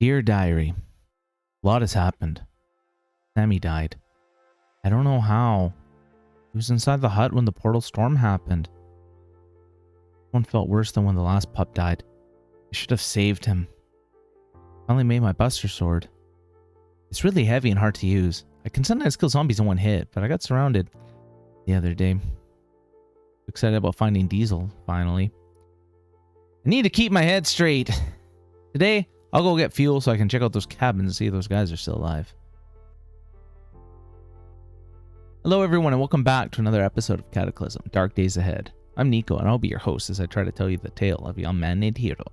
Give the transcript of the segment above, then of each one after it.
Dear Diary, a lot has happened. Sammy died. I don't know how. He was inside the hut when the portal storm happened. One felt worse than when the last pup died. I should have saved him. Finally made my Buster Sword. It's really heavy and hard to use. I can sometimes kill zombies in one hit, but I got surrounded the other day. Excited about finding Diesel, finally. I need to keep my head straight. Today, I'll go get fuel so I can check out those cabins and see if those guys are still alive. Hello everyone and welcome back to another episode of Cataclysm, Dark Days Ahead. I'm Niko and I'll be your host as I try to tell you the tale of a young man named Heero.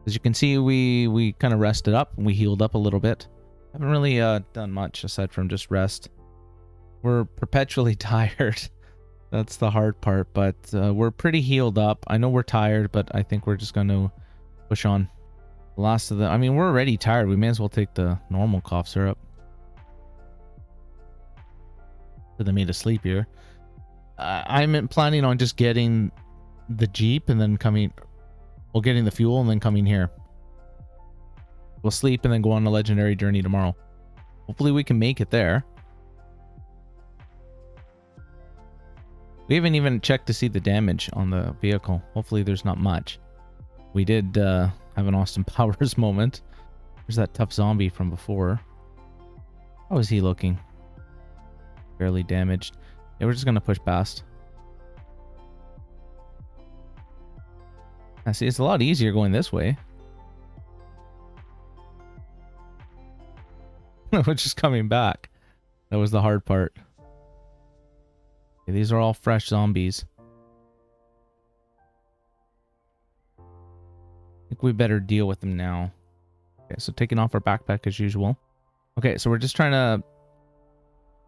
As you can see, we kind of rested up and we healed up a little bit. Haven't really done much aside from just rest. We're perpetually tired. That's the hard part, but we're pretty healed up. I know we're tired, but I think we're just going to push on. The last of the... I mean, we're already tired. We may as well take the normal cough syrup. They made us sleep here. I'm planning on just getting the Jeep and then coming... Well, getting the fuel and then coming here. We'll sleep and then go on a legendary journey tomorrow. Hopefully we can make it there. We haven't even checked to see the damage on the vehicle. Hopefully there's not much. We did have an Austin Powers moment. There's that tough zombie from before. How is he looking? Barely damaged. Yeah, we're just going to push past. I see, it's a lot easier going this way. We're just coming back. That was the hard part. Okay, these are all fresh zombies. I think we better deal with them now. Okay, so taking off our backpack as usual. Okay, so we're just trying to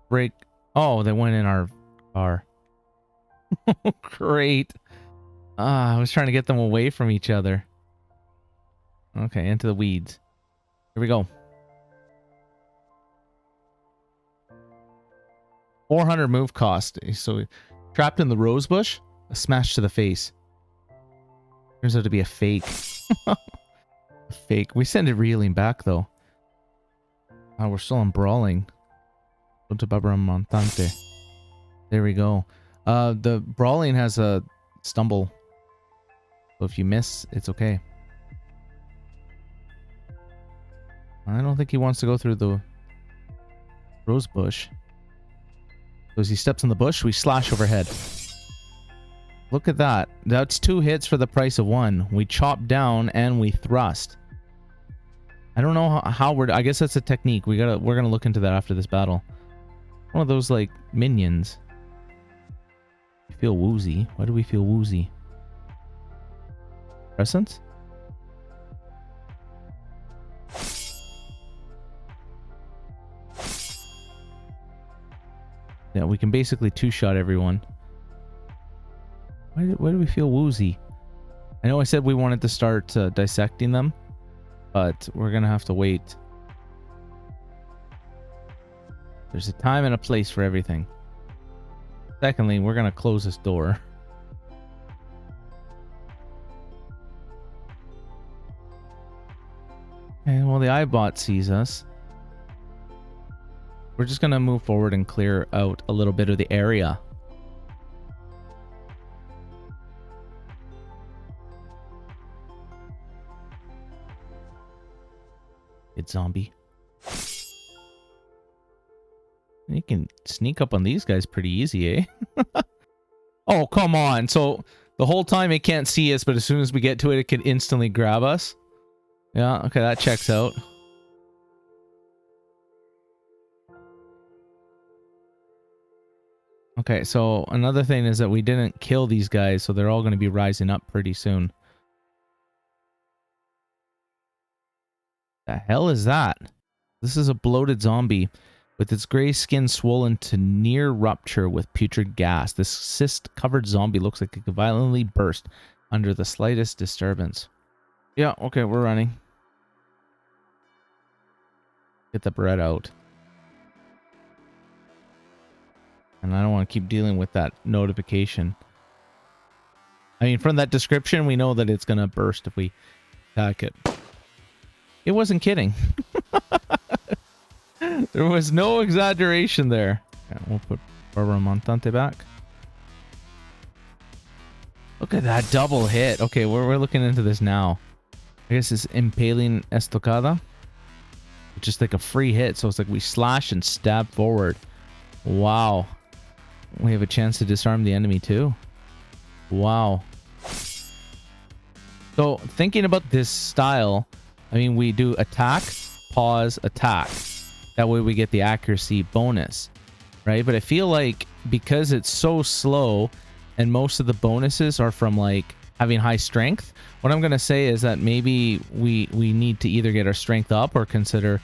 break... Oh, they went in our car. Great. I was trying to get them away from each other. Okay, into the weeds. Here we go. 400 move cost. So, trapped in the rose bush, a smash to the face. Turns out to be a fake. A fake. We send it reeling back, though. Oh, we're still on brawling. Montante. There we go. The brawling has a stumble. So if you miss, it's okay. I don't think he wants to go through the rose bush. So as he steps in the bush, we slash overhead. Look at that. That's 2 hits for the price of 1. We chop down and we thrust. I don't know how we're... I guess that's a technique. We're gonna look into that after this battle. One of those, like, minions. We feel woozy. Why do we feel woozy? Presents? Yeah, we can basically 2-shot everyone. Why do we feel woozy? I know I said we wanted to start dissecting them, but we're gonna have to wait. There's a time and a place for everything. Secondly, we're gonna close this door. And while the iBot sees us, we're just gonna move forward and clear out a little bit of the area. It's zombie. You can sneak up on these guys pretty easy, eh? Oh, come on. So the whole time it can't see us, but as soon as we get to it, it can instantly grab us. Yeah, okay, that checks out. Okay, so another thing is that we didn't kill these guys, so they're all going to be rising up pretty soon. The hell is that? This is a bloated zombie with its gray skin swollen to near rupture with putrid gas. This cyst-covered zombie looks like it could violently burst under the slightest disturbance. Yeah, okay, we're running. Get the bread out. And I don't want to keep dealing with that notification. I mean, from that description, we know that it's going to burst if we attack it. It wasn't kidding. There was no exaggeration there. Yeah, we'll put Barbara Montante back. Look at that double hit. Okay, we're looking into this now. I guess it's Impaling Estocada. Just like a free hit, so it's like we slash and stab forward. Wow. We have a chance to disarm the enemy too. Wow. So thinking about this style, I mean, we do attack, pause, attack. That way we get the accuracy bonus, right? But I feel like because it's so slow and most of the bonuses are from like having high strength, what I'm going to say is that maybe we need to either get our strength up or consider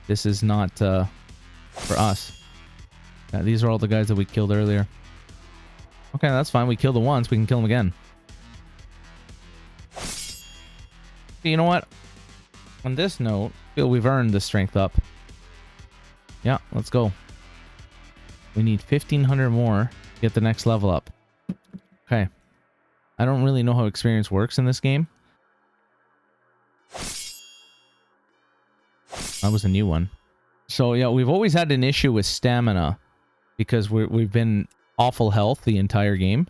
this is not for us. Yeah, these are all the guys that we killed earlier. Okay, that's fine. We killed them once. We can kill them again. You know what? On this note, I feel we've earned the strength up. Yeah, let's go. We need 1,500 more to get the next level up. Okay. I don't really know how experience works in this game. That was a new one. So yeah, we've always had an issue with stamina because we've been awful health the entire game.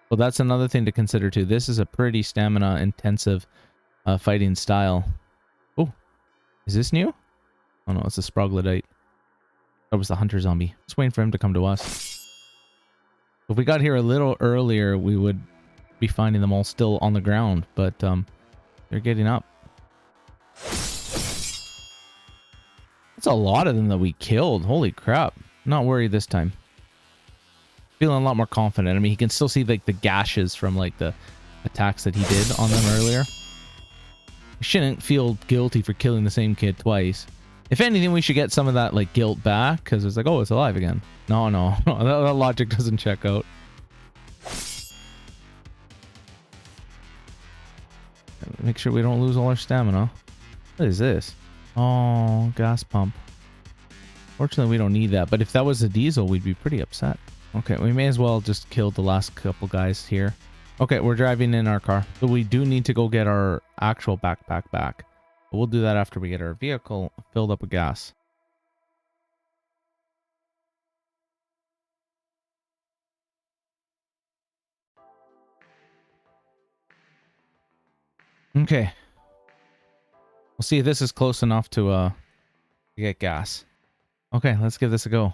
So that's another thing to consider too. This is a pretty stamina intensive fighting style. Oh, is this new? Oh no, it's a Sproglodyte. That was the hunter zombie. Just waiting for him to come to us. If we got here a little earlier, we would be finding them all still on the ground, but they're getting up. That's a lot of them that we killed. Holy crap. Not worried this time. Feeling a lot more confident. I mean, he can still see like the gashes from like the attacks that he did on them earlier. We shouldn't feel guilty for killing the same kid twice. If anything, we should get some of that like guilt back because it's like, oh, it's alive again. No, that logic doesn't check out. Make sure we don't lose all our stamina. What is this? Oh, gas pump. Fortunately, we don't need that. But if that was a diesel, we'd be pretty upset. Okay, we may as well just kill the last couple guys here. Okay, we're driving in our car. So we do need to go get our actual backpack back. But we'll do that after we get our vehicle filled up with gas. Okay. We'll see if this is close enough to get gas. Okay, let's give this a go.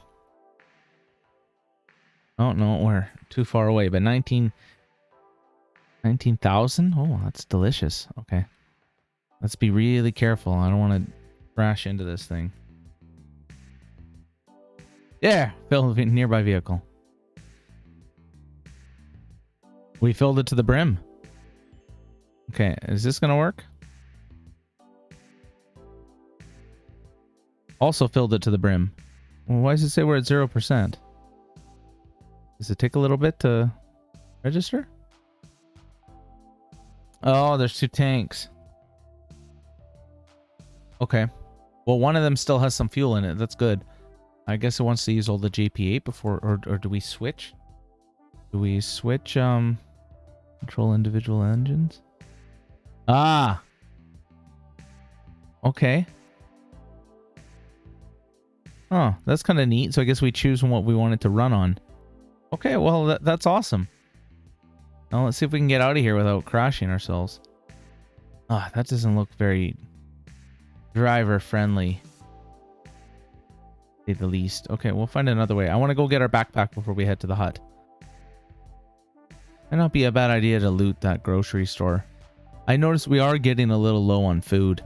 Oh, no, we're too far away. But 19,000? Oh, that's delicious. Okay. Let's be really careful. I don't want to crash into this thing. Yeah, fill the nearby vehicle. We filled it to the brim. Okay, is this going to work? Also filled it to the brim. Well, why does it say we're at 0%? Does it take a little bit to register? Oh, there's two tanks. Okay. Well, one of them still has some fuel in it. That's good. I guess it wants to use all the JP8 before, or do we switch? Do we switch, control individual engines? Ah! Okay. Oh, that's kind of neat. So I guess we choose what we want it to run on. Okay, well, that's awesome. Now let's see if we can get out of here without crashing ourselves. Ah, that doesn't look very driver friendly, to say the least. Okay, we'll find another way. I want to go get our backpack before we head to the hut. Might not be a bad idea to loot that grocery store. I noticed we are getting a little low on food.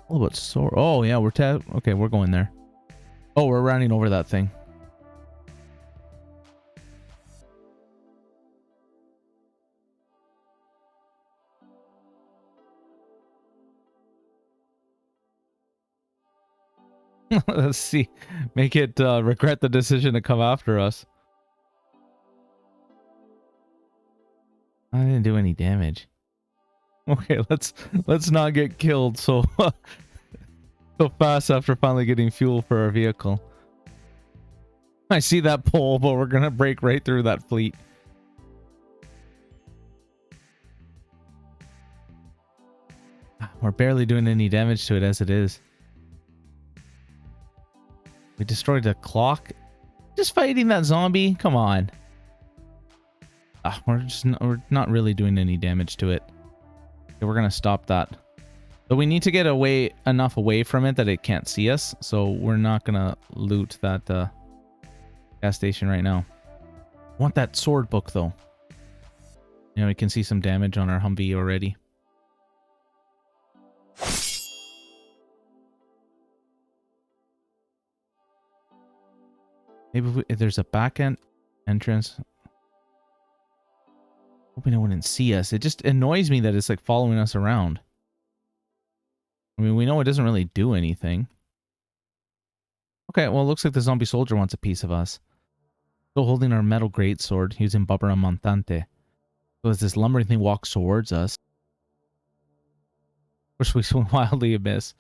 A little bit sore. Oh yeah, okay, we're going there. Oh, we're running over that thing. Let's see. Make it regret the decision to come after us. I didn't do any damage. Okay, let's not get killed so so fast after finally getting fuel for our vehicle. I see that pole, but we're gonna break right through that fleet. We're barely doing any damage to it as it is. We destroyed the clock. Just fighting that zombie? Come on. We're not really doing any damage to it. Okay, we're gonna stop that. But we need to get enough away from it that it can't see us. So we're not gonna loot that gas station right now. I want that sword book though. Yeah, we can see some damage on our Humvee already. Maybe if there's a back end entrance. Hoping it wouldn't see us. It just annoys me that it's like following us around. I mean, we know it doesn't really do anything. Okay, well, it looks like the zombie soldier wants a piece of us. Still holding our metal greatsword, using Babara Montante. So as this lumbering thing walks towards us, which we swing wildly amiss.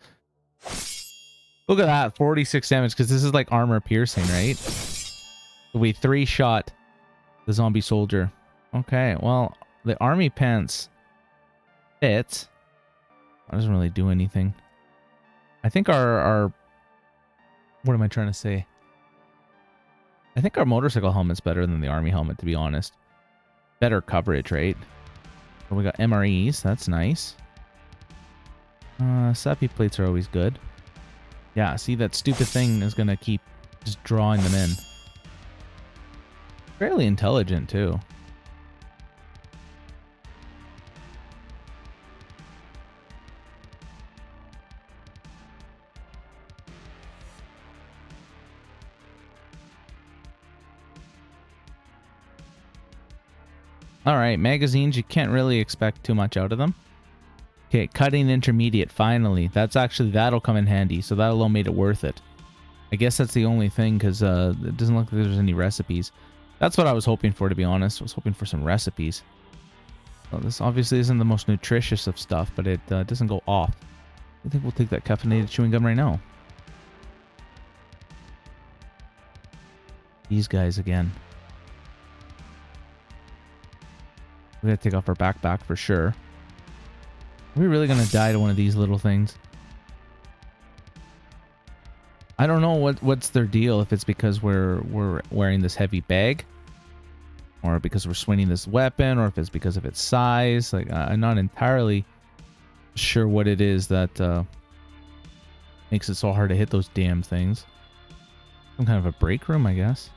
Look at that, 46 damage, because this is like armor piercing, right? So we 3-shot the zombie soldier. Okay, well, the army pants fit. It doesn't really do anything. I think our what am I trying to say? I think our motorcycle helmet's better than the army helmet, to be honest. Better coverage, right? We got MREs, that's nice. Sappy plates are always good. Yeah, see, that stupid thing is gonna keep just drawing them in. Fairly intelligent, too. Alright, magazines, you can't really expect too much out of them. Okay, cutting intermediate, finally. That'll come in handy, so that alone made it worth it. I guess that's the only thing, because it doesn't look like there's any recipes. That's what I was hoping for, to be honest. I was hoping for some recipes. Well, this obviously isn't the most nutritious of stuff, but it doesn't go off. I think we'll take that caffeinated chewing gum right now. These guys again. We gotta take off our backpack for sure. Are we really gonna die to one of these little things? I don't know what's their deal, if it's because we're wearing this heavy bag, or because we're swinging this weapon, or if it's because of its size. Like, I'm not entirely sure what it is that makes it so hard to hit those damn things. Some kind of a break room, I guess.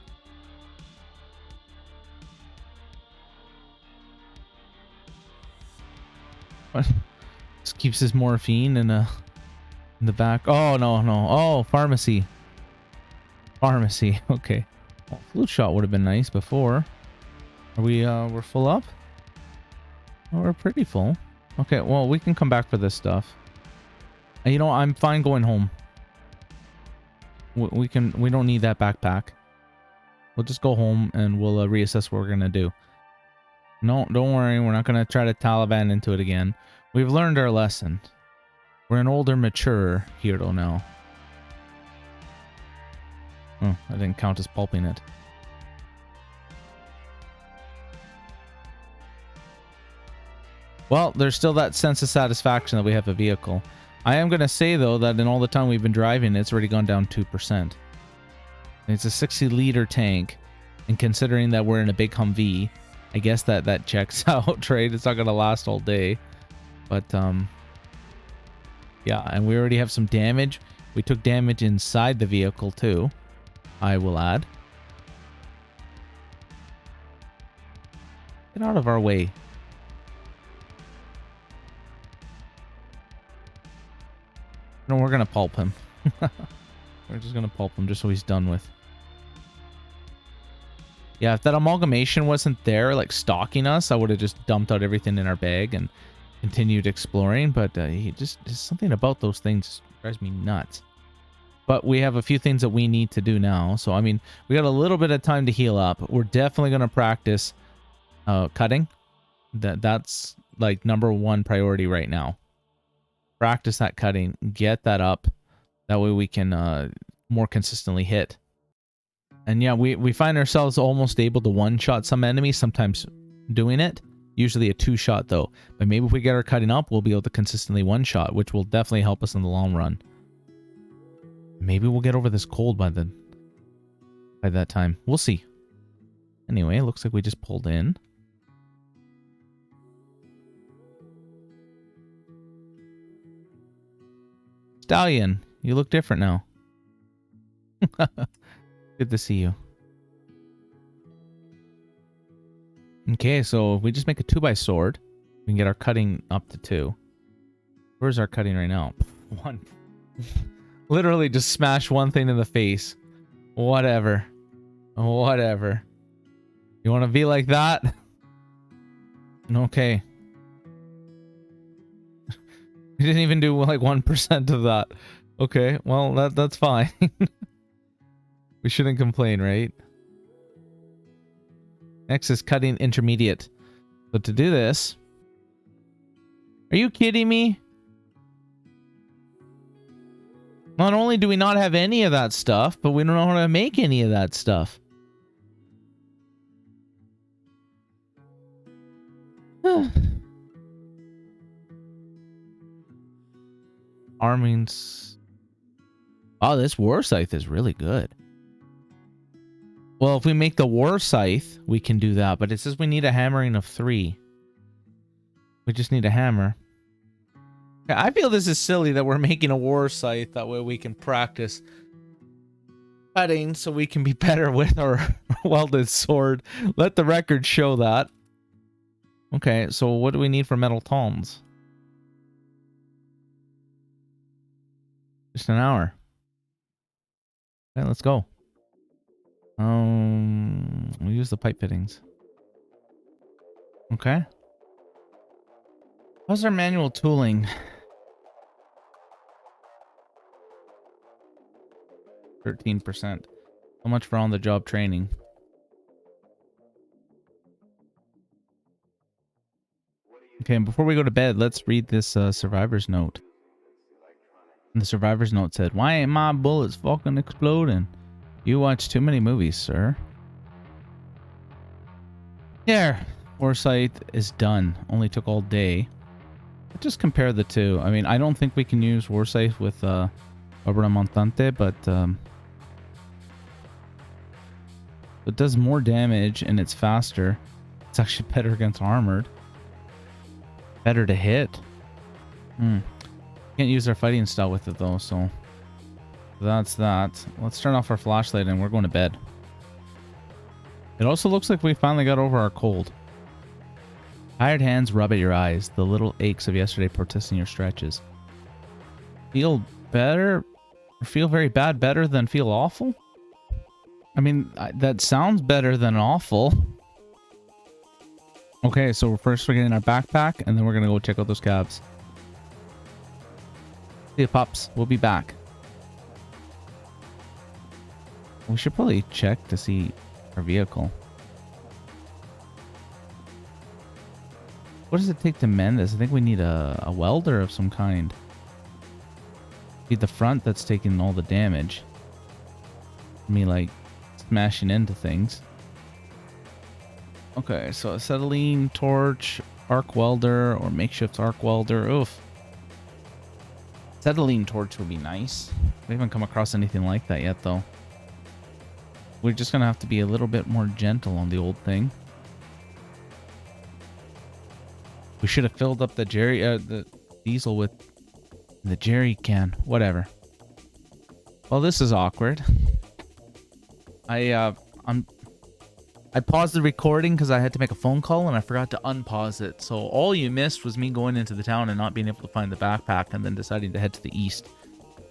What? Just keeps his morphine in the back. Oh, no. Oh, pharmacy. Pharmacy. Okay. Well, flute shot would have been nice before. Are we, we're full up? Oh, we're pretty full. Okay, well, we can come back for this stuff. And you know, I'm fine going home. We don't need that backpack. We'll just go home and we'll reassess what we're gonna do. No, don't worry. We're not gonna try to Taliban into it again. We've learned our lesson. We're an older, mature Heero now. Oh, I didn't count as pulping it. Well, there's still that sense of satisfaction that we have a vehicle. I am going to say, though, that in all the time we've been driving, it's already gone down 2%. It's a 60-liter tank, and considering that we're in a big Humvee, I guess that checks out, right? It's not going to last all day. But, yeah, and we already have some damage. We took damage inside the vehicle, too, I will add. Get out of our way. No, we're going to pulp him. We're just going to pulp him just so he's done with. Yeah, if that amalgamation wasn't there, like, stalking us, I would have just dumped out everything in our bag and continued exploring. But just something about those things drives me nuts. But we have a few things that we need to do now. So, I mean, we got a little bit of time to heal up. We're definitely going to practice cutting. That's, like, #1 priority right now. Practice that cutting. Get that up. That way we can more consistently hit. And yeah, we find ourselves almost able to one-shot some enemies, sometimes doing it. usually a 2-shot though. But maybe if we get our cutting up, we'll be able to consistently 1-shot, which will definitely help us in the long run. Maybe we'll get over this cold by that time. We'll see. Anyway, it looks like we just pulled in. Stallion, you look different now. Good to see you. Okay, so if we just make a 2x sword, we can get our cutting up to 2. Where's our cutting right now? 1. Literally just smash one thing in the face. Whatever. Whatever. You want to be like that? Okay. We didn't even do like 1% of that. Okay, well, that's fine. We shouldn't complain, right? Next is cutting intermediate. So to do this... Are you kidding me? Not only do we not have any of that stuff, but we don't know how to make any of that stuff. Armings. Oh, this war scythe is really good. Well, if we make the war scythe, we can do that. But it says we need a hammering of 3. We just need a hammer. I feel this is silly that we're making a war scythe. That way we can practice cutting so we can be better with our welded sword. Let the record show that. Okay, so what do we need for metal tongs? Just an hour. Okay, let's go. We'll use the pipe fittings. Okay. How's our manual tooling? 13%. How much for on-the-job training? Okay, and before we go to bed, let's read this survivor's note. And the survivor's note said, "Why ain't my bullets fucking exploding? You watch too many movies, sir." There. Foresight is done. Only took all day. Let's just compare the two. I mean, I don't think we can use Warsight with Obra Montante, but it does more damage and it's faster. It's actually better against armored. Better to hit. Can't use our fighting style with it though, so that's that. Let's turn off our flashlight and we're going to bed. It also looks like we finally got over our cold. Tired hands rub at your eyes. The little aches of yesterday protesting your stretches. Feel better? Or feel very bad better than feel awful? I mean, that sounds better than awful. Okay, so first we're getting our backpack, and then we're going to go check out those cabs. See you, pups. We'll be back. We should probably check to see our vehicle. What does it take to mend this? I think we need a welder of some kind. Be the front that's taking all the damage. Me like smashing into things. Okay, so acetylene torch, arc welder, or makeshift arc welder. Oof. Acetylene torch would be nice. We haven't come across anything like that yet, though. We're just gonna have to be a little bit more gentle on the old thing. We should have filled up the the diesel with the jerry can. Whatever. Well, this is awkward. I paused the recording because I had to make a phone call and I forgot to unpause it. So all you missed was me going into the town and not being able to find the backpack and then deciding to head to the east.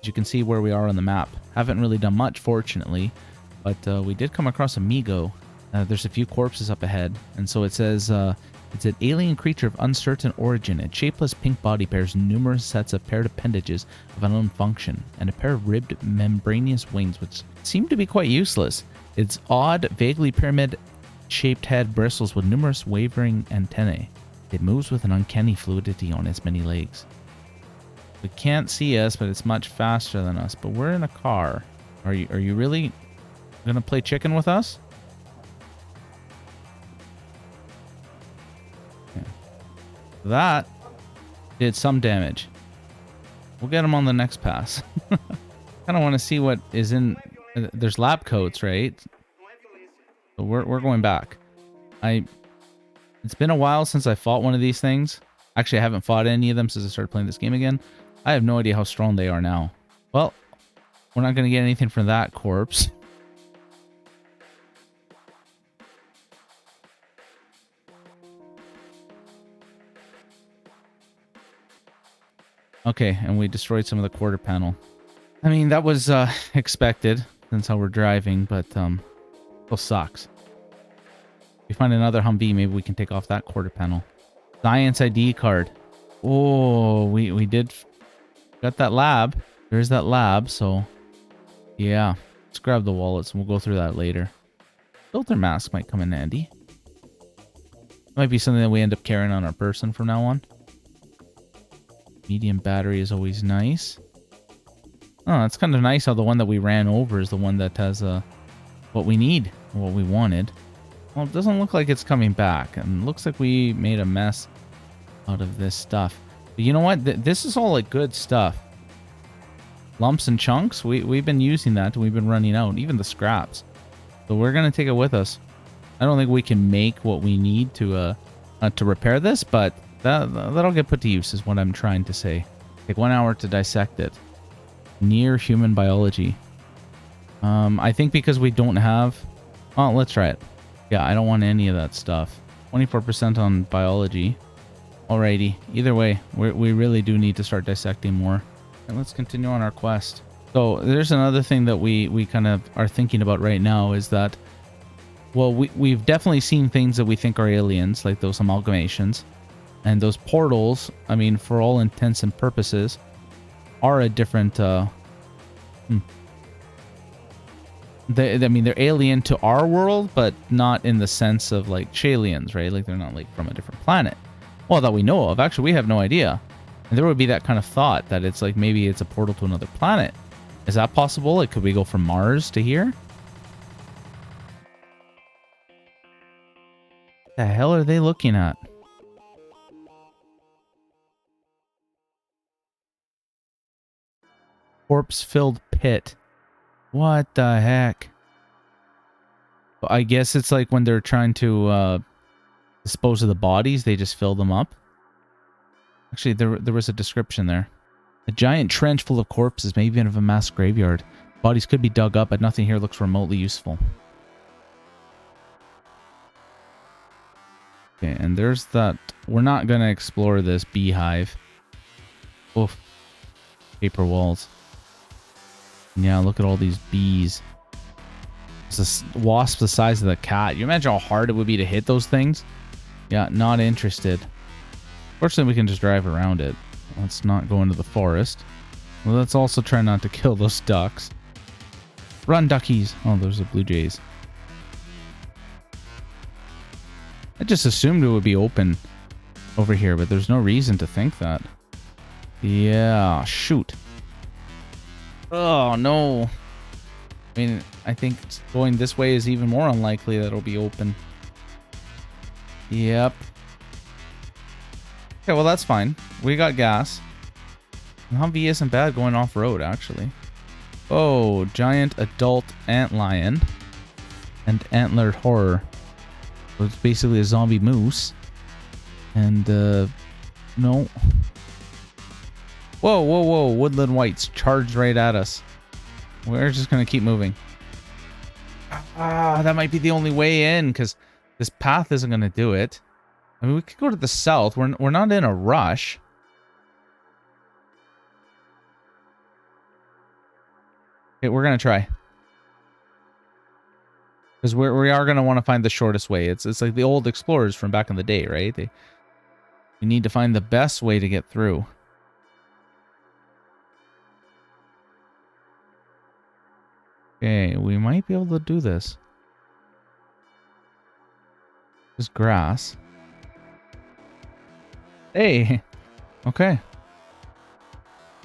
As you can see where we are on the map. Haven't really done much, fortunately, but we did come across a Migo. There's a few corpses up ahead, and so it says it's an alien creature of uncertain origin. Its shapeless pink body bears numerous sets of paired appendages of unknown function and a pair of ribbed membranous wings which seem to be quite useless. Its odd, vaguely pyramid-shaped head bristles with numerous wavering antennae. It moves with an uncanny fluidity on its many legs. It can't see us, but it's much faster than us. But we're in a car. Are you really gonna play chicken with us? That did some damage. We'll get him on the next pass. Kind of want to see what is in... there's lab coats, right? So we're going back. It's been a while since I fought one of these things. Actually, I haven't fought any of them since I started playing this game again. I have no idea how strong they are now. Well, we're not going to get anything from that corpse. Okay, and we destroyed some of the quarter panel. I mean, that was expected since how we're driving, but still sucks. If we find another Humvee, maybe we can take off that quarter panel. Science ID card. Oh, we did got that lab. There's that lab, so yeah. Let's grab the wallets and we'll go through that later. Filter mask might come in handy. Might be something that we end up carrying on our person from now on. Medium battery is always nice. Oh, it's kind of nice how the one that we ran over is the one that has what we need, what we wanted. Well, it doesn't look like it's coming back, and it looks like we made a mess out of this stuff. But you know what? This is all like good stuff. Lumps and chunks, we've been using that, and we've been running out, even the scraps. So we're gonna take it with us. I don't think we can make what we need to repair this, but that'll get put to use, is what I'm trying to say. Take 1 hour to dissect it. Near human biology. I think because we don't have... Oh, let's try it. Yeah, I don't want any of that stuff. 24% on biology. Alrighty. Either way, we really do need to start dissecting more. And let's continue on our quest. So there's another thing that we kind of are thinking about right now is that, well, we've definitely seen things that we think are aliens, like those amalgamations. And those portals, I mean, for all intents and purposes, are a different... I mean, they're alien to our world, but not in the sense of, like, Shalians, right? Like, they're not, like, from a different planet. Well, that we know of. Actually, we have no idea. And there would be that kind of thought that it's, like, maybe it's a portal to another planet. Is that possible? Like, could we go from Mars to here? What the hell are they looking at? Corpse-filled pit. What the heck? I guess it's like when they're trying to dispose of the bodies, they just fill them up. Actually, there was a description there. A giant trench full of corpses, maybe of a mass graveyard. Bodies could be dug up, but nothing here looks remotely useful. Okay, and there's that. We're not going to explore this beehive. Oof. Paper walls. Yeah, look at all these bees. It's a wasp the size of the cat. You imagine how hard it would be to hit those things? Yeah, not interested. Fortunately, we can just drive around it. Let's not go into the forest. Well, let's also try not to kill those ducks. Run, duckies! Oh, those are blue jays. I just assumed it would be open over here, but there's no reason to think that. Yeah, shoot. Oh, no. I mean, I think going this way is even more unlikely that it'll be open. Yep. Okay, well, that's fine. We got gas. The Humvee isn't bad going off-road, actually. Oh, giant adult antlion and antlered horror. So it's basically a zombie moose. And, no. Whoa, whoa, whoa. Woodland whites charged right at us. We're just going to keep moving. Ah, that might be the only way in, because this path isn't going to do it. I mean, we could go to the south. We're not in a rush. Okay, we're going to try. Because we are going to want to find the shortest way. It's like the old explorers from back in the day, right? We need to find the best way to get through. Okay, we might be able to do this. There's grass. Hey! Okay.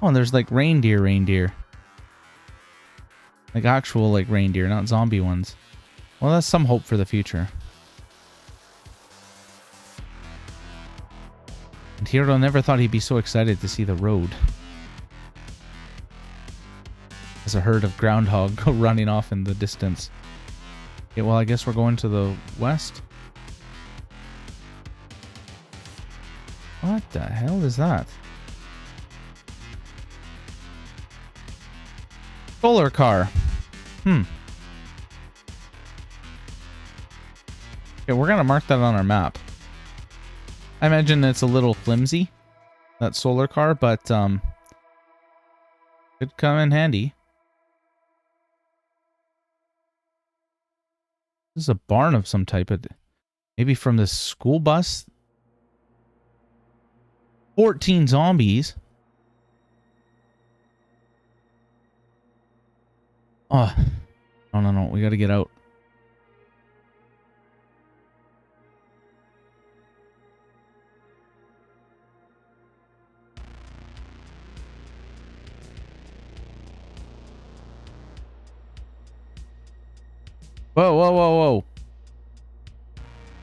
Oh, and there's like reindeer. Like actual like reindeer, not zombie ones. Well, that's some hope for the future. And Heero never thought he'd be so excited to see the road. As a herd of groundhog go running off in the distance. Okay, well, I guess we're going to the west. What the hell is that? Solar car. Okay, we're gonna mark that on our map. I imagine it's a little flimsy, that solar car, but could come in handy. This is a barn of some type, maybe from the school bus. 14 zombies. Oh, no, we gotta get out. Whoa.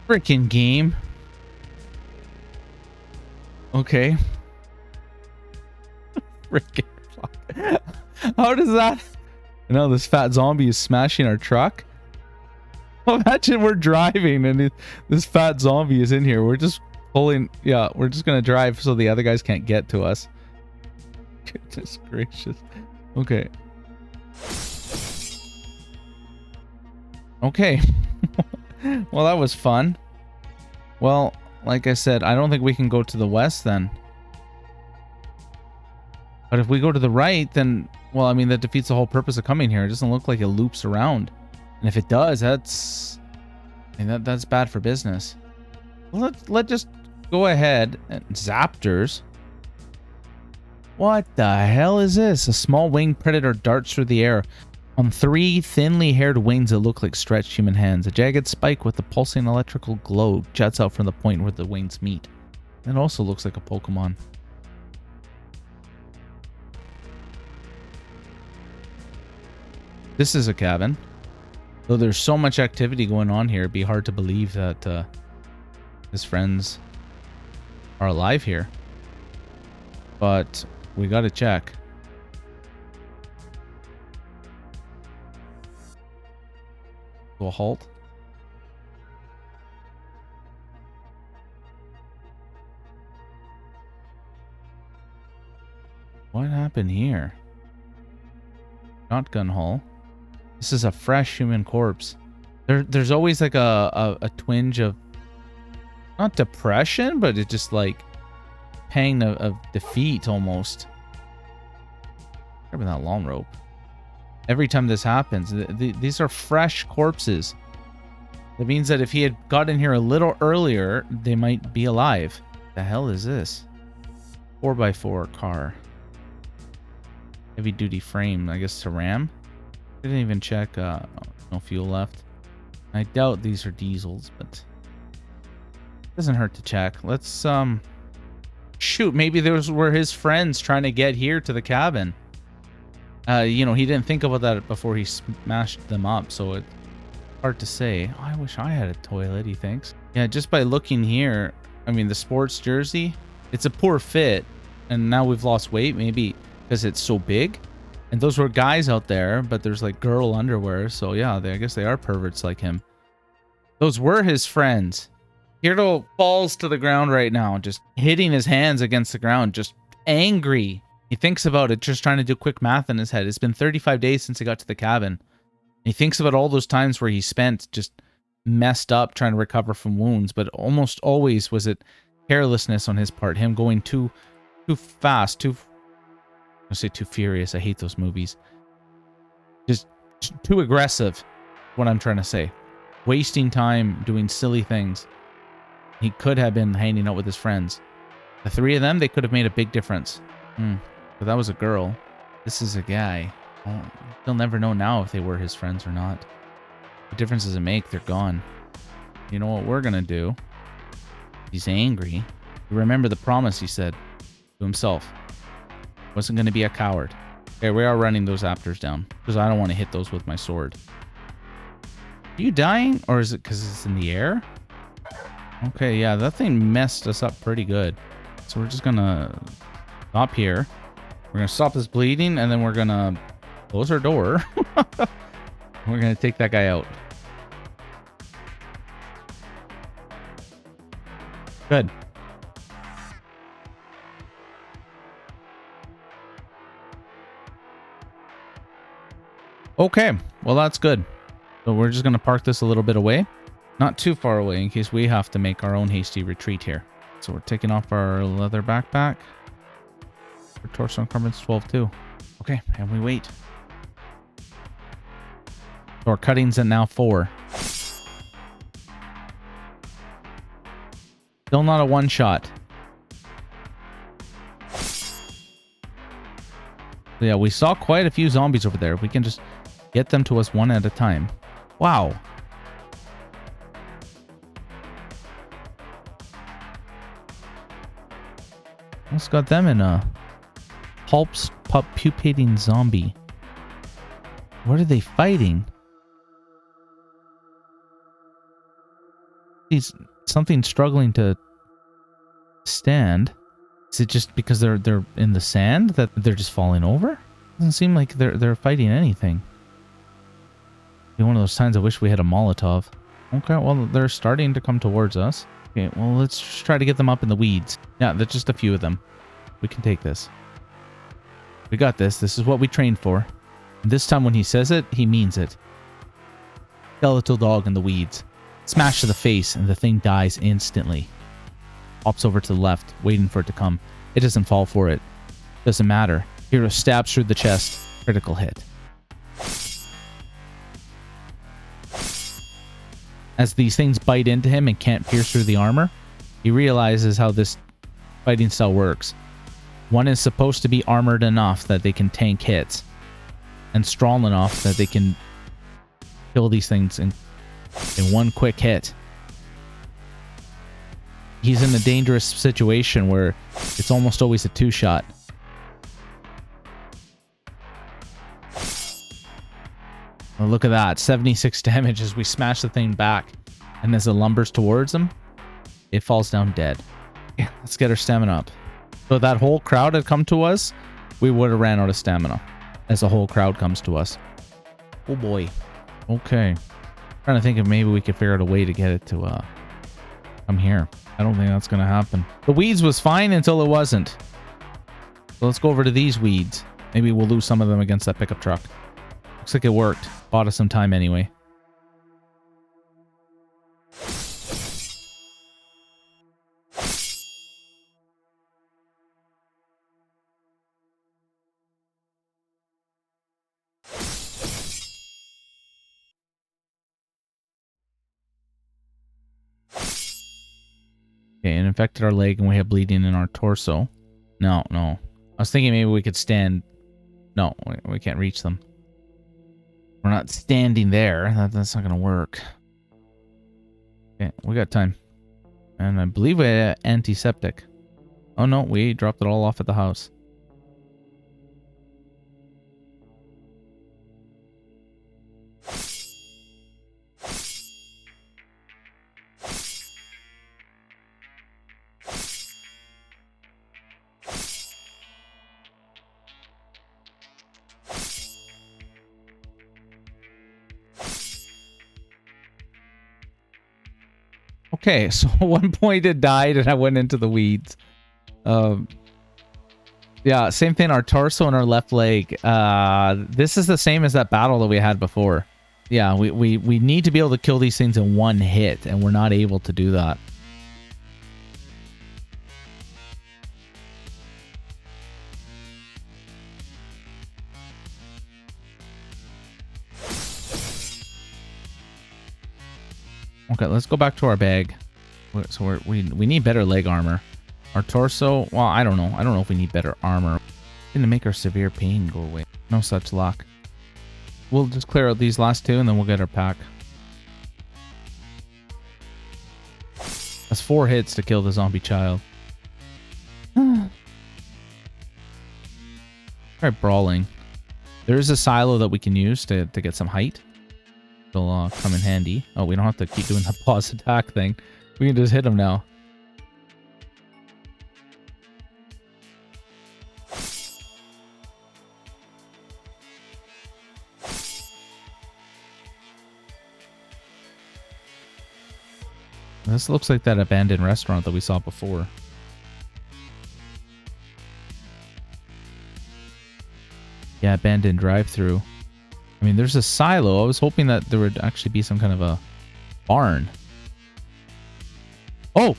Frickin' game. Okay. Frickin' fuck. How does that... No, this fat zombie is smashing our truck. Imagine we're driving and this fat zombie is in here. We're just pulling... Yeah, we're just gonna drive so the other guys can't get to us. Goodness gracious. Okay. Okay. Well, that was fun. Well, like I said, I don't think we can go to the west then. But if we go to the right, then... Well, I mean, that defeats the whole purpose of coming here. It doesn't look like it loops around. And if it does, that's... I mean, that's bad for business. Well, let's just go ahead and... Zaptors? What the hell is this? A small winged predator darts through the air. On 3 thinly haired wings that look like stretched human hands. A jagged spike with a pulsing electrical glow juts out from the point where the wings meet. It also looks like a Pokemon. This is a cabin. Though there's so much activity going on here, it'd be hard to believe that his friends are alive here. But we gotta check. A halt. What happened here? Shotgun hole. This is a fresh human corpse. There's always like a twinge of not depression, but it's just like pang of defeat almost. Grabbing that long rope. Every time this happens, these are fresh corpses. That means that if he had gotten here a little earlier, they might be alive. The hell is this? 4x4 car. Heavy duty frame, I guess to ram. Didn't even check, no fuel left. I doubt these are diesels, but it doesn't hurt to check. Let's, shoot, maybe those were his friends trying to get here to the cabin. You know, he didn't think about that before he smashed them up, so it's hard to say. Oh, I wish I had a toilet, he thinks. Yeah, just by looking here, I mean, the sports jersey, it's a poor fit, and now we've lost weight, maybe because it's so big. And those were guys out there, but there's like girl underwear, so yeah, I guess they are perverts like him. Those were his friends. Heero falls to the ground right now, just hitting his hands against the ground, just angry. He thinks about it, just trying to do quick math in his head. It's been 35 days since he got to the cabin. He thinks about all those times where he spent just messed up trying to recover from wounds, but almost always was it carelessness on his part, him going too fast, I'm gonna say too furious. I hate those movies. Just too aggressive, what I'm trying to say. Wasting time doing silly things. He could have been hanging out with his friends. The 3 of them, they could have made a big difference. But that was a girl. This is a guy. Well, he'll never know now if they were his friends or not. What difference does it make? They're gone. You know what we're gonna do? He's angry. Remember the promise he said to himself. Wasn't gonna be a coward. Okay, we are running those Zaptors down because I don't want to hit those with my sword. Are you dying, or is it because it's in the air? Okay, yeah, that thing messed us up pretty good. So we're just gonna stop here. We're gonna stop this bleeding, and then we're gonna close our door. We're gonna take that guy out. Good. Okay, well that's good. So we're just gonna park this a little bit away. Not too far away in case we have to make our own hasty retreat here. So we're taking off our leather backpack. Our torso encumbrance 12 too. Okay, and we wait. So our cutting's at now 4. Still not a one shot. So yeah, we saw quite a few zombies over there. We can just get them to us one at a time. Wow. Almost got them in a pupating zombie. What are they fighting? He's something struggling to stand. Is it just because they're in the sand that they're just falling over? Doesn't seem like they're fighting anything. Be one of those times I wish we had a Molotov. Okay, well they're starting to come towards us. Okay, well let's just try to get them up in the weeds. Yeah, there's just a few of them. We can take this. We got this. This is what we trained for. And this time when he says it, he means it. Skeletal dog in the weeds. Smash to the face and the thing dies instantly. Hops over to the left, waiting for it to come. It doesn't fall for it. Doesn't matter. Heero stabs through the chest. Critical hit. As these things bite into him and can't pierce through the armor, he realizes how this fighting style works. One is supposed to be armored enough that they can tank hits, and strong enough that they can kill these things in one quick hit. He's in a dangerous situation where it's almost always a 2-shot. Well, look at that. 76 damage as we smash the thing back. And as it lumbers towards him, it falls down dead. Yeah, let's get our stamina up. So if that whole crowd had come to us, we would have ran out of stamina. As the whole crowd comes to us. Oh boy. Okay. Trying to think if maybe we could figure out a way to get it to come here. I don't think that's going to happen. The weeds was fine until it wasn't. So let's go over to these weeds. Maybe we'll lose some of them against that pickup truck. Looks like it worked. Bought us some time anyway. Okay, it infected our leg and we have bleeding in our torso. No. I was thinking maybe we could stand. No, we can't reach them. We're not standing there. That's not going to work. Okay, we got time. And I believe we had antiseptic. Oh no, we dropped it all off at the house. Okay, so at one point it died and I went into the weeds. Yeah, same thing, our torso and our left leg. This is the same as that battle that we had before. Yeah, we need to be able to kill these things in one hit, and we're not able to do that. Okay, let's go back to our bag. So we need better leg armor. Our torso, well, I don't know. I don't know if we need better armor. To make our severe pain go away. No such luck. We'll just clear out these last two and then we'll get our pack. That's 4 hits to kill the zombie child. Try brawling. There is a silo that we can use to get some height. It'll come in handy. Oh, we don't have to keep doing the pause attack thing. We can just hit him now. This looks like that abandoned restaurant that we saw before. Yeah, abandoned drive-thru. I mean, there's a silo. I was hoping that there would actually be some kind of a barn. Oh!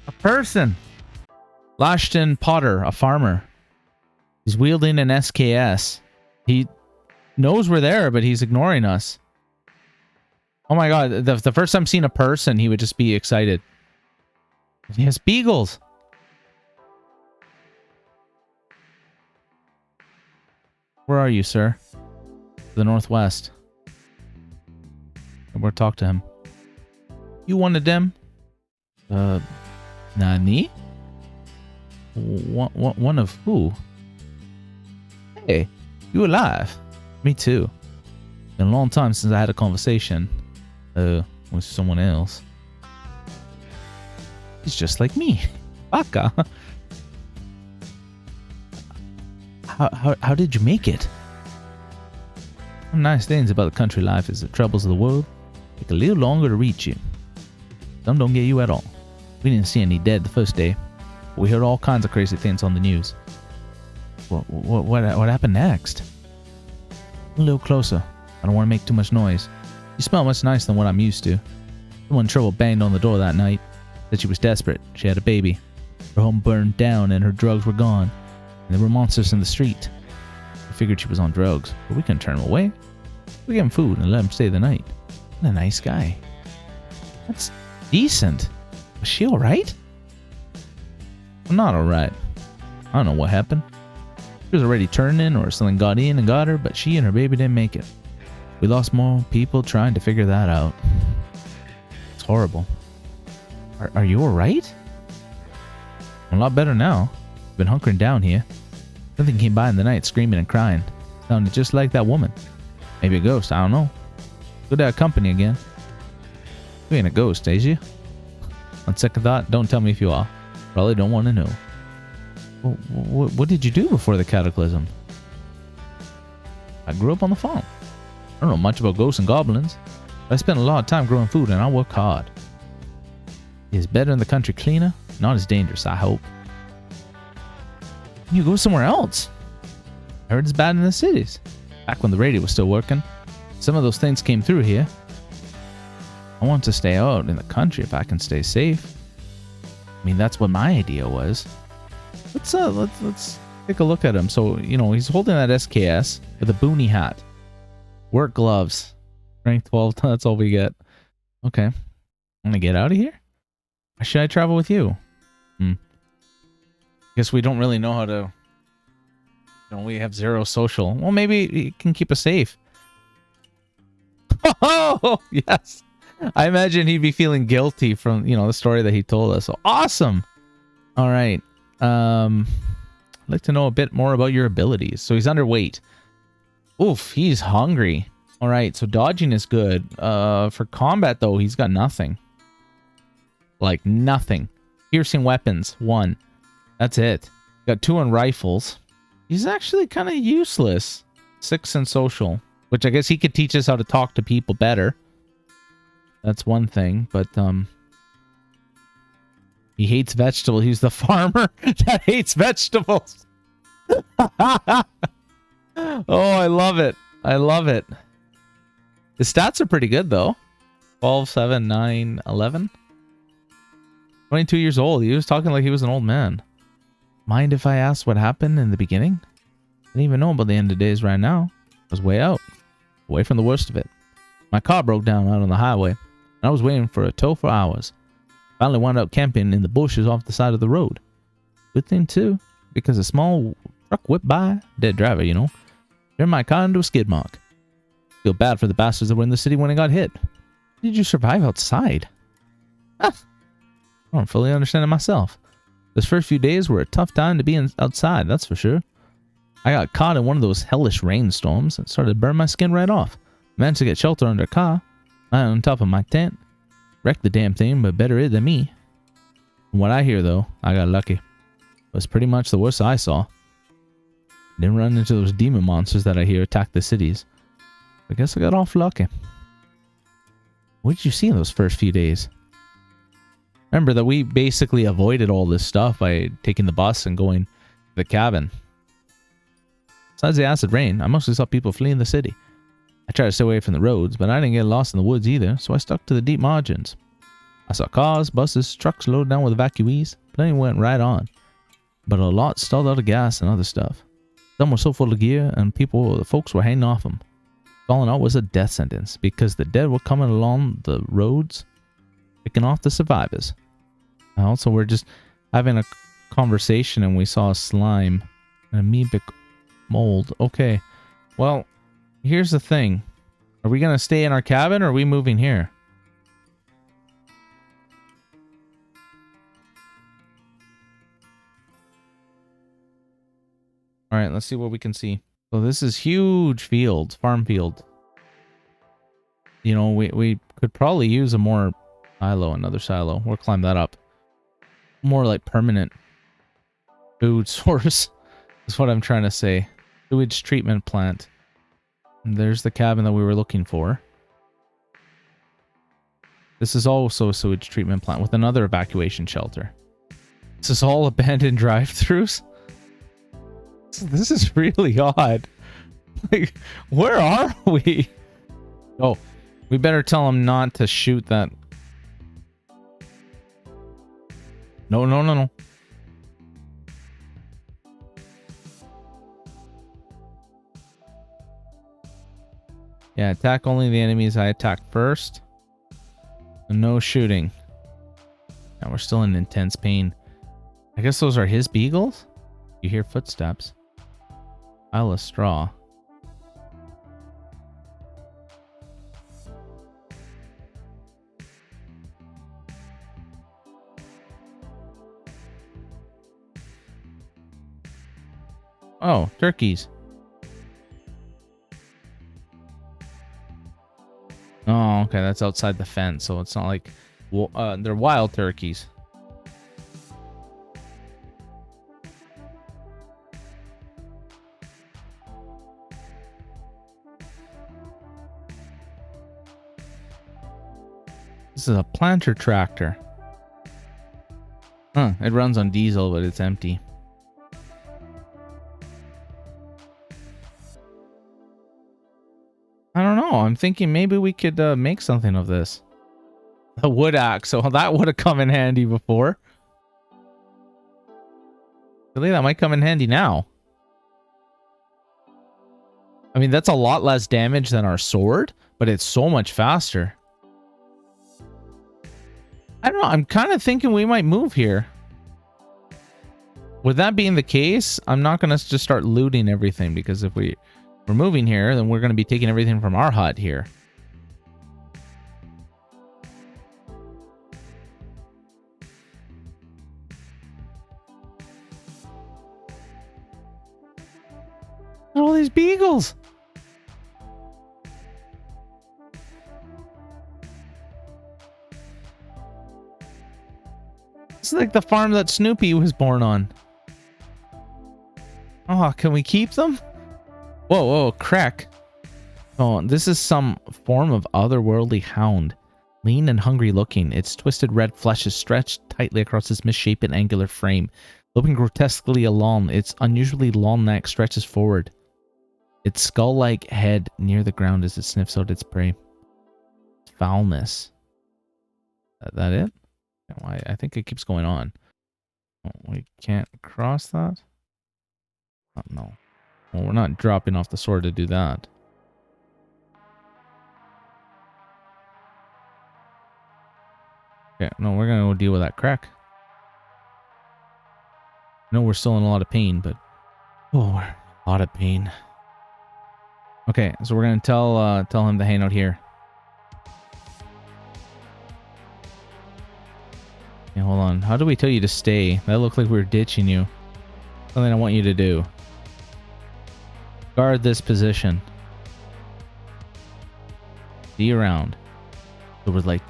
A person! Lashton Potter, a farmer. He's wielding an SKS. He knows we're there, but he's ignoring us. Oh my god, the first time seeing a person, he would just be excited. He has beagles! Where are you, sir? The northwest. We'll talk to him. You wanted them? Nani? One of who? Hey, you alive? Me too. Been a long time since I had a conversation. With someone else. He's just like me. Baka. How did you make it? Some nice things about the country life is the troubles of the world take a little longer to reach you. Some don't get you at all. We didn't see any dead the first day, but we heard all kinds of crazy things on the news. What happened next? A little closer. I don't want to make too much noise. You smell much nicer than what I'm used to. Someone in trouble banged on the door that night. Said she was desperate. She had a baby. Her home burned down and her drugs were gone. And there were monsters in the street. We figured she was on drugs, but we couldn't turn them away. We gave him food and let him stay the night. What a nice guy. That's decent. Was she alright? Well, not alright. I don't know what happened. She was already turning or something got in and got her, but she and her baby didn't make it. We lost more people trying to figure that out. It's horrible. Are you alright? I'm a lot better now. Been hunkering down here. Something came by in the night screaming and crying. Sounded just like that woman. Maybe a ghost, I don't know. Good to have company again. You ain't a ghost, is you? On second thought, don't tell me if you are. Probably don't want to know. What did you do before the Cataclysm? I grew up on the farm. I don't know much about ghosts and goblins, but I spent a lot of time growing food and I work hard. It's better in the country cleaner, not as dangerous, I hope. You go somewhere else. I heard it's bad in the cities. Back when the radio was still working, some of those things came through here. I want to stay out in the country if I can stay safe. I mean, that's what my idea was. Let's take a look at him. So, you know, he's holding that SKS with a boonie hat. Work gloves. Strength 12, that's all we get. Okay. I'm gonna get out of here? Why should I travel with you? Guess we don't really know how to... You know, we have zero social. Well, maybe he can keep us safe. Oh, yes. I imagine he'd be feeling guilty from, you know, the story that he told us. So, awesome. All right. I'd like to know a bit more about your abilities. So he's underweight. Oof, he's hungry. All right, so dodging is good. For combat, though, he's got nothing. Like, nothing. Piercing weapons, 1. That's it. Got 2 on rifles. He's actually kind of useless. 6 in social, which I guess he could teach us how to talk to people better. That's one thing, but he hates vegetables. He's the farmer that hates vegetables. Oh, I love it. I love it. The stats are pretty good, though. 12, 7, 9, 11. 22 years old. He was talking like he was an old man. Mind if I ask what happened in the beginning? I didn't even know about the end of days right now. I was way out. Away from the worst of it. My car broke down out on the highway. And I was waiting for a tow for hours. Finally wound up camping in the bushes off the side of the road. Good thing, too, because a small truck whipped by. Dead driver, you know. Turned my car into a skid mark. Feel bad for the bastards that were in the city when it got hit. How did you survive outside? I don't fully understand it myself. Those first few days were a tough time to be outside, that's for sure. I got caught in one of those hellish rainstorms and started to burn my skin right off. Managed to get shelter under a car, lying on top of my tent. Wrecked the damn thing, but better it than me. From what I hear, though, I got lucky. It was pretty much the worst I saw. Didn't run into those demon monsters that I hear attack the cities. I guess I got off lucky. What did you see in those first few days? Remember that we basically avoided all this stuff by taking the bus and going to the cabin. Besides the acid rain, I mostly saw people fleeing the city. I tried to stay away from the roads, but I didn't get lost in the woods either, so I stuck to the deep margins. I saw cars, buses, trucks loaded down with evacuees. Plenty went right on, but a lot stalled out of gas and other stuff. Some were so full of gear, and the folks were hanging off them. Falling out was a death sentence, because the dead were coming along the roads, picking off the survivors. Also, we're just having a conversation, and we saw a slime, an amoebic mold. Okay, well, here's the thing. Are we going to stay in our cabin, or are we moving here? Alright, let's see what we can see. So this is huge fields, farm field. You know, we could probably use a more silo, another silo. We'll climb that up. More like permanent food source is what I'm trying to say. Sewage treatment plant. And there's the cabin that we were looking for. This is also a sewage treatment plant with another evacuation shelter. This is all abandoned drive-thrus. This is really odd. Like, where are we? Oh, we better tell him not to shoot that. No, no, no, no. Yeah, attack only the enemies I attack first. And no shooting. Now we're still in intense pain. I guess those are his beagles? You hear footsteps. Pile of straw. Oh, turkeys. Oh, okay, that's outside the fence, so it's not like... they're wild turkeys. This is a planter tractor. Huh, it runs on diesel, but it's empty. I don't know. I'm thinking maybe we could make something of this. A wood axe. So that would have come in handy before. Really, that might come in handy now. I mean, that's a lot less damage than our sword, but it's so much faster. I don't know. I'm kind of thinking we might move here. With that being the case, I'm not going to just start looting everything, because if we're moving here, then we're going to be taking everything from our hut here. Look at all these beagles. It's like the farm that Snoopy was born on. Oh, can we keep them? Whoa, whoa, crack. Oh, this is some form of otherworldly hound. Lean and hungry looking, its twisted red flesh is stretched tightly across its misshapen angular frame. Looking grotesquely along, its unusually long neck stretches forward. Its skull-like head near the ground as it sniffs out its prey. Foulness. That it? I think it keeps going on. Oh, we can't cross that? Oh, no. Well, we're not dropping off the sword to do that. Okay, no, we're gonna go deal with that crack. I know we're still in a lot of pain, but... Oh, we're in a lot of pain. Okay, so we're gonna tell him to hang out here. Okay, hold on. How do we tell you to stay? That looked like we were ditching you. Something I want you to do. Guard this position. Be around. So we're like,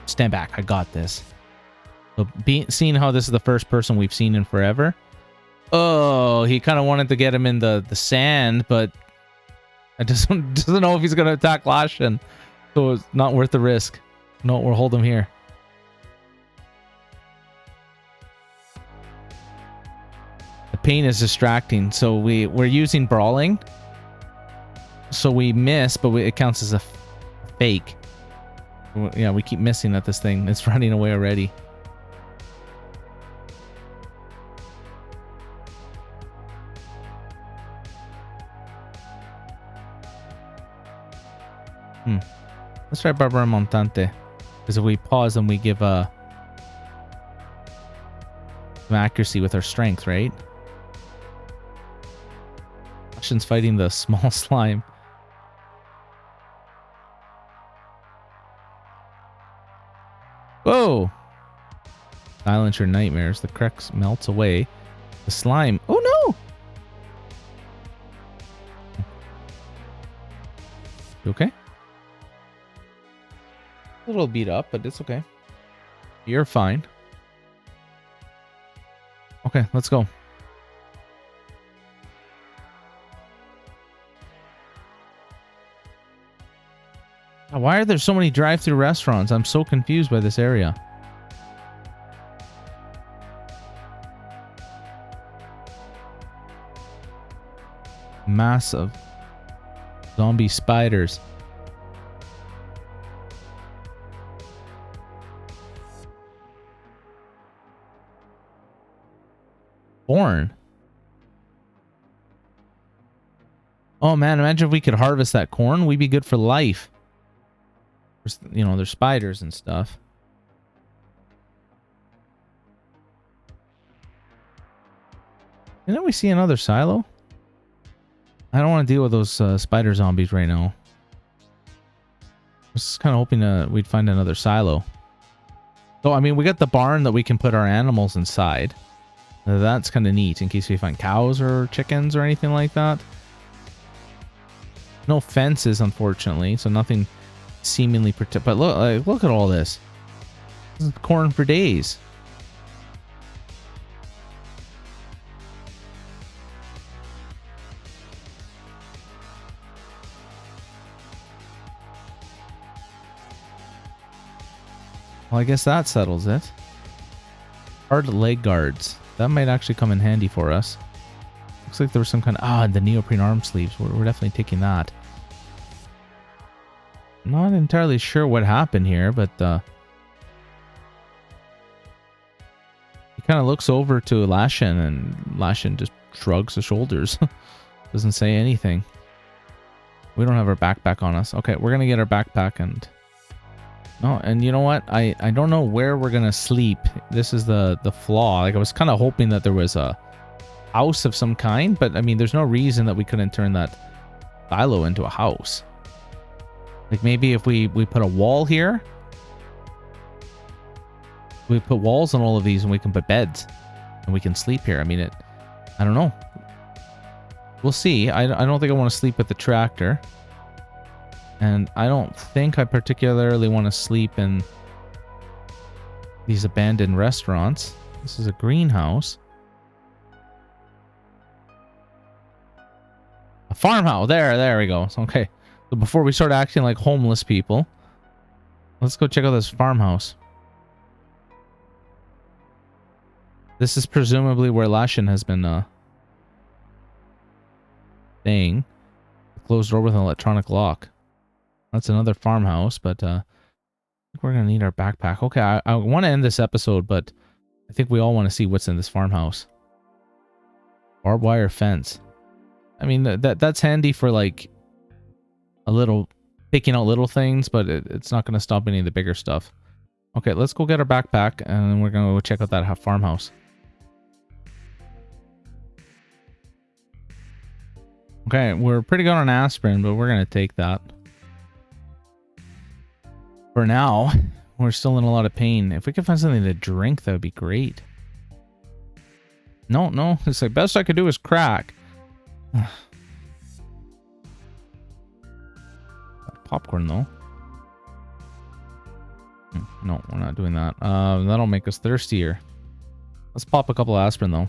stand back. I got this. So seeing how this is the first person we've seen in forever. Oh, he kind of wanted to get him in the sand, but I doesn't know if he's going to attack Lashin. So it's not worth the risk. No, we'll hold him here. The pain is distracting, so we're using brawling. So we miss, but it counts as a fake. Yeah, we keep missing at this thing. It's running away already. Let's try Barbara Montante. Because if we pause, then we give some accuracy with our strength, right? Lashin's fighting the small slime. Whoa! Silence your nightmares. The crux melts away. The slime. Oh no! You okay? A little beat up, but it's okay. You're fine. Okay, let's go. Why are there so many drive-through restaurants? I'm so confused by this area. Massive zombie spiders. Corn. Oh man, imagine if we could harvest that corn. We'd be good for life. You know, there's spiders and stuff. Didn't we see another silo? I don't want to deal with those spider zombies right now. I was kind of hoping we'd find another silo. So, I mean, we got the barn that we can put our animals inside. That's kind of neat in case we find cows or chickens or anything like that. No fences, unfortunately, so nothing seemingly protect. But look at all this. This is corn for days. Well, I guess that settles it. Hard leg guards. That might actually come in handy for us. Looks like there was some kind of... the neoprene arm sleeves. We're definitely taking that. Not entirely sure what happened here, but... he kind of looks over to Lashin, and Lashin just shrugs his shoulders. Doesn't say anything. We don't have our backpack on us. Okay, we're going to get our backpack and... No, and you know what? I don't know where we're going to sleep. This is the flaw. Like, I was kind of hoping that there was a house of some kind, but I mean, there's no reason that we couldn't turn that silo into a house. Like, maybe if we put a wall here, we put walls on all of these and we can put beds and we can sleep here. I mean, I don't know. We'll see. I don't think I want to sleep with the tractor. And I don't think I particularly want to sleep in these abandoned restaurants. This is a greenhouse. A farmhouse. There we go. Okay. So before we start acting like homeless people, let's go check out this farmhouse. This is presumably where Lashin has been staying. Closed door with an electronic lock. That's another farmhouse, but I think we're going to need our backpack. Okay, I want to end this episode, but I think we all want to see what's in this farmhouse. Barbed wire fence. I mean, that's handy for like a little, picking out little things, but it's not going to stop any of the bigger stuff. Okay, let's go get our backpack, and then we're going to go check out that farmhouse. Okay, we're pretty good on aspirin, but we're going to take that. For now, we're still in a lot of pain. If we could find something to drink, that would be great. No. It's like, best I could do is crack. Popcorn, though. No, we're not doing that. That'll make us thirstier. Let's pop a couple of aspirin, though.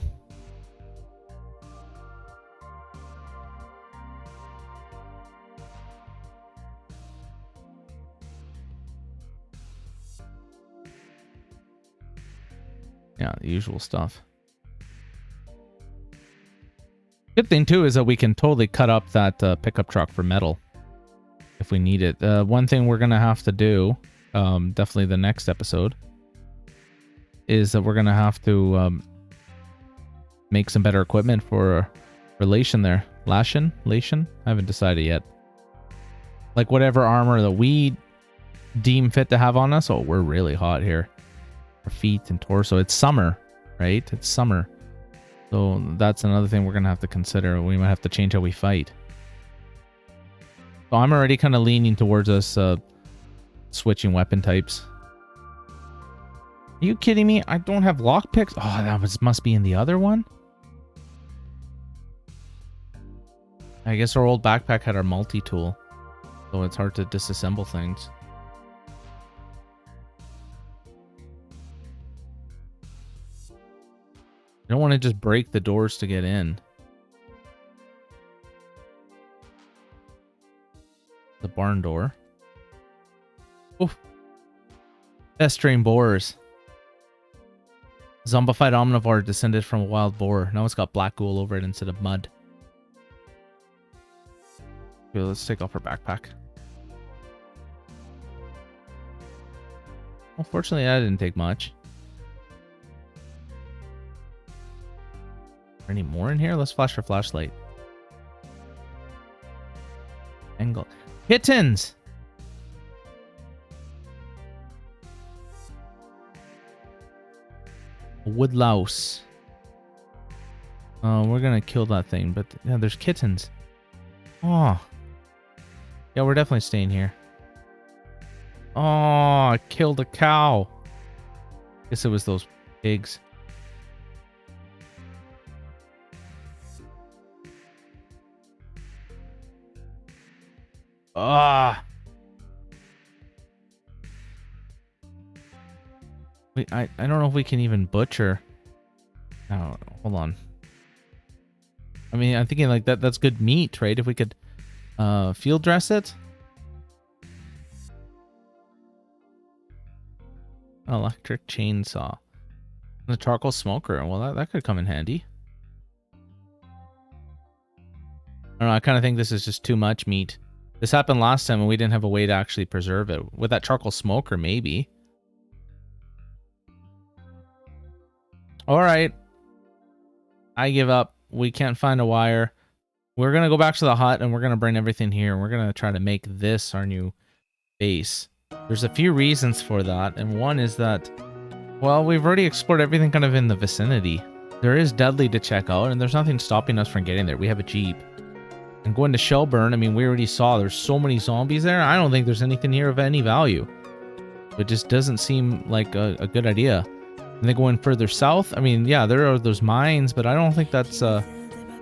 Yeah, the usual stuff. Good thing too is that we can totally cut up that pickup truck for metal if we need it. One thing we're gonna have to do, definitely the next episode, is that we're gonna have to make some better equipment for relation there. Lation? I haven't decided yet. Like whatever armor that we deem fit to have on us. Oh, we're really hot here. Our feet and torso. It's summer, right? It's summer. So that's another thing we're going to have to consider. We might have to change how we fight. So I'm already kind of leaning towards us switching weapon types. Are you kidding me? I don't have lockpicks? Oh, that must be in the other one? I guess our old backpack had our multi-tool. So it's hard to disassemble things. I don't want to just break the doors to get in. The barn door. Oof. Festering boars. Zombified omnivore descended from a wild boar. Now it's got black ghoul over it instead of mud. Okay, let's take off our backpack. Well, fortunately, that didn't take much. Any more in here? Let's flash our flashlight. Angle. Kittens! A wood louse. We're gonna kill that thing, but yeah, there's kittens. Oh. Yeah, we're definitely staying here. Oh, I killed a cow. Guess it was those pigs. Ah. Wait, I don't know if we can even butcher. Oh, hold on. I mean, I'm thinking like that's good meat, right? If we could field dress it. Electric chainsaw. The charcoal smoker. Well, that could come in handy. I don't know, I kind of think this is just too much meat. This happened last time and we didn't have a way to actually preserve it. With that charcoal smoker, maybe. Alright. I give up. We can't find a wire. We're going to go back to the hut and we're going to bring everything here. We're going to try to make this our new base. There's a few reasons for that. And one is that, well, we've already explored everything kind of in the vicinity. There is Dudley to check out and there's nothing stopping us from getting there. We have a Jeep. And going to Shelburne, I mean, we already saw there's so many zombies there. I don't think there's anything here of any value. It just doesn't seem like a good idea. And then going further south, I mean, yeah, there are those mines, but I don't think that's for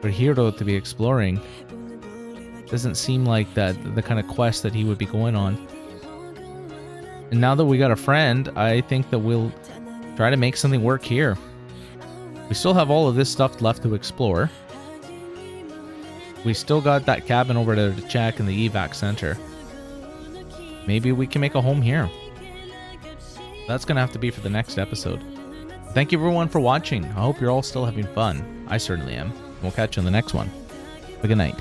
Heero to be exploring. Doesn't seem like that the kind of quest that he would be going on. And now that we got a friend, I think that we'll try to make something work here. We still have all of this stuff left to explore. We still got that cabin over there to check in the evac center. Maybe we can make a home here. That's going to have to be for the next episode. Thank you everyone for watching. I hope you're all still having fun. I certainly am. We'll catch you in the next one. Have a good night.